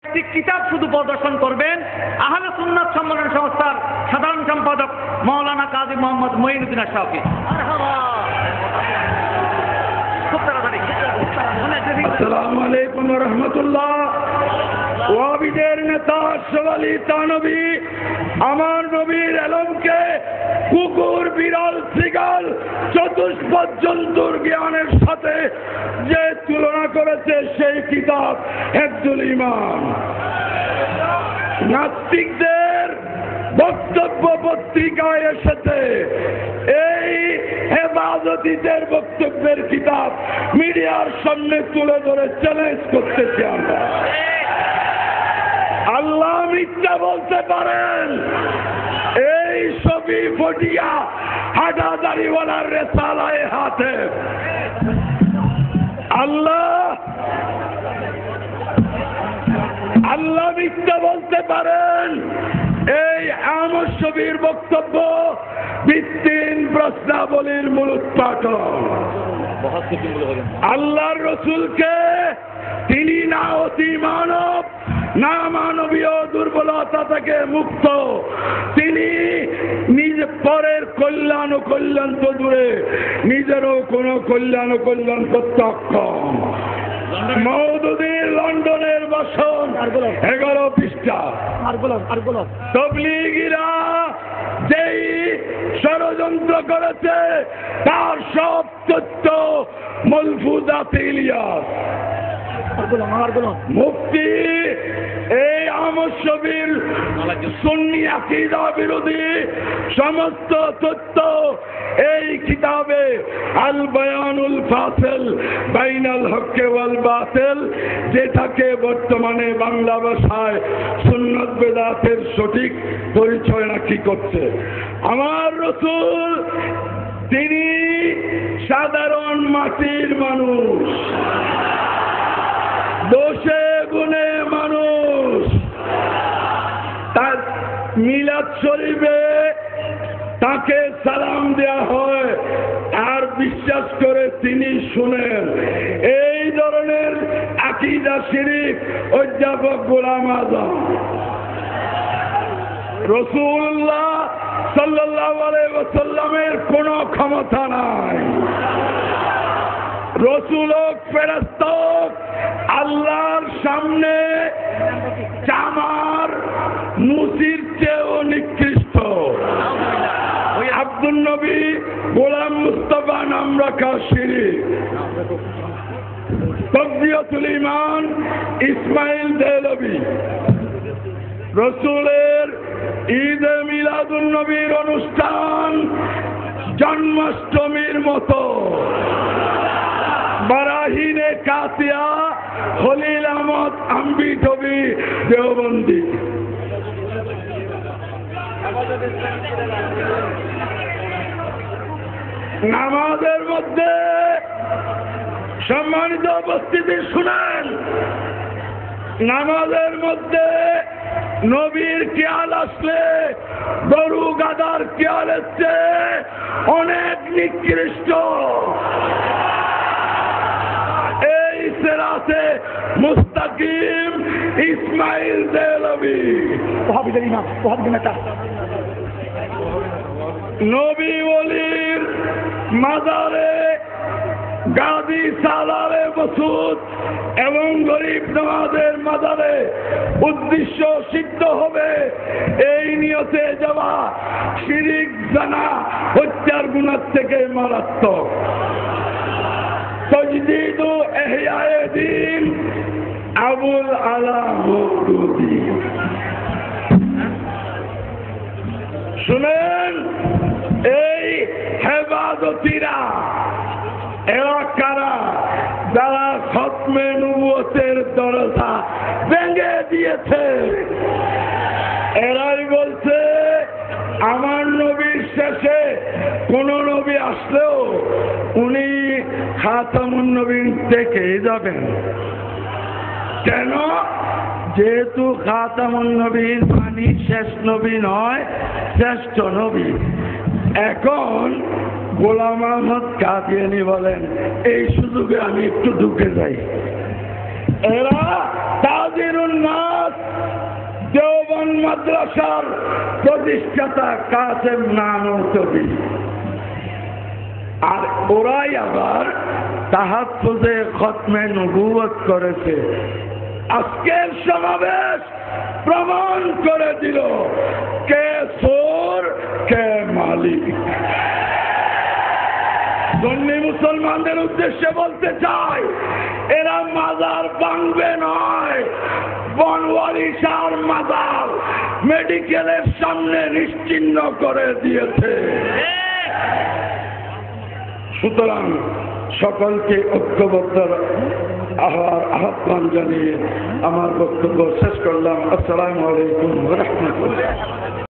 একটি কিতাব শুধু প্রদর্শন করবেন আহলে সুন্নাত সম্মেলন সংস্থার সাধারণ সম্পাদক মাওলানা কাজী মোহাম্মদ মঈনুদ্দিন আশরাফি। আসসালামু আলাইকুম ওয়া রাহমাতুল্লাহ। ওয়াহাবিদের নেতা আশরাফি তানভী আমার নবীর আলমকে কুকুর বিড়াল শ্রীগাল চতুষ্পদ জন্তুর জ্ঞানের সাথে যে তুলনা করেছে সেই কিতাব হিফজুল ঈমান। নাস্তিকদের বক্তব্য পত্রিকায় এসেছে, এই হেফাজতীদের বক্তব্যের কিতাব মিডিয়ার সামনে তুলে ধরে চ্যালেঞ্জ করতেছি আমরা। আল্লাহ মিথ্যা বলতে পারেন, এই ছবি ফটিয়া হাঁটা দাড়িওয়ালার রেসালায়ে হাতে আল্লাহ মিথ্যা বলতে পারেন, এই আমর ছবির বক্তব্য ভিত্তিহীন প্রশ্নাবলীর মূলোৎপাটন। আল্লাহর রসুলকে তিনি না অতি মানব না মানবীয় দুর্বলতা থেকে মুক্ত, তিনি নিজ পরের কল্যাণ ও কল্যাণ তো দূরে নিজেরও কোনো কল্যাণ ও কল্যাণ করতে অক্ষম। মওদুদীর লন্ডনের ভাষণ 11 পৃষ্ঠা। তাবলীগীরা যেই ষড়যন্ত্র করেছে তার সব তথ্য মালফুজাতে ইলিয়াস। মুফতি এই আমর ছবির সুন্নি আকীদা বিরোধী সমস্ত তথ্য এই কিতাবে আল বায়ানুল ফাসিল বাইনাল হক ওয়াল বাতিল, যেটাকে বর্তমানে বাংলা ভাষায় সুন্নাত বেদাতের সঠিক পরিচয় রাখি করছে। আমার রাসূল তিনি সাধারণ মাটির মানুষ, দোষে গুণে মানুষ। তার মিলাদ শরীফে তাকে সালাম দেয়া হয় আর বিশ্বাস করে তিনি শুনেন। এই ধরনের আকীদা শিরিক অধ্যাপক গোলাম আযম। রাসূলুল্লাহ সাল্লাল্লাহু আলাইহি ওয়াসাল্লামের কোনো ক্ষমতা নাই। রসুল ফেরেশতা আল্লাহর সামনে চামার মুসির চেয়েও নিকৃষ্ট। ওই আব্দুল নবী গোলাম মুস্তাফা নাম রাখা শিরিক। তাকবিরাতুল ঈমান ইসমাইল দেহলভী। রসুলের ঈদে মিলাদুন নবীর অনুষ্ঠান জন্মাষ্টমীর মতো। বারাহিনে কাতিয়া খলিল আহমদ আম্বি টবি দেওবন্দি। নামাজের মধ্যে সম্মানিত উপস্থিতি শুনেন, নামাজের মধ্যে নবীর খেয়াল আসলে গরু গাদার খেয়ালের চেয়ে অনেক নিকৃষ্ট। এই সিরাতে মুস্তাকিম ইসমাইল দেহলভী নবী ওলির মাজারে গাজী সালারে মসুদ এবং গরিব নওয়াজের মাজারে উদ্দেশ্য সিদ্ধ হবে এই নিয়তে যাওয়া শিরিক জানা হত্যার গুনাহ থেকে মারাত্মক। তাজদীদ ও ইহয়ায়ে দ্বীন আবুল আলা মওদুদী। শুনেন, এই হেফাজতীরা এরা কারা? যারা খতমে নবুয়তের দরজা ভেঙে দিয়েছে। এরাই বলছে আমার নবীর শেষে কোন নবী আসলেও উনি খাতামুন নবীন থেকে যাবেন। কেন? যেহেতু খাতামুন নবীর মানে শেষ নবী নয়, শ্রেষ্ঠ নবী। এখন গোলাম আহমদ কাদিয়ানী বলেন, এই সুযোগে আমি একটু ঢুকে যাই। এরা তাজিরুন নাস মাদ্রাসার প্রতিষ্ঠাতা কাসেম নানুতুবি, আর ওরাই আবার তাহাফুজে খতমে নবুয়ত করেছে। আজকের সমাবেশ প্রমাণ করে দিল কে চোর কে মালিক। সুন্নি মুসলমানদের উদ্দেশ্যে বলতে চাই, এরা মাজার ভাঙবে নয়, বনওয়ারি শাহর মাজার মেডিকেলের সামনে নিশ্চিহ্ন করে দিয়েছে। সুতরাং সকলকে ঐক্যবদ্ধ আহ্বান জানিয়ে আমার বক্তব্য শেষ করলাম। আসসালামু আলাইকুম ওয়া রাহমাতুল্লাহ।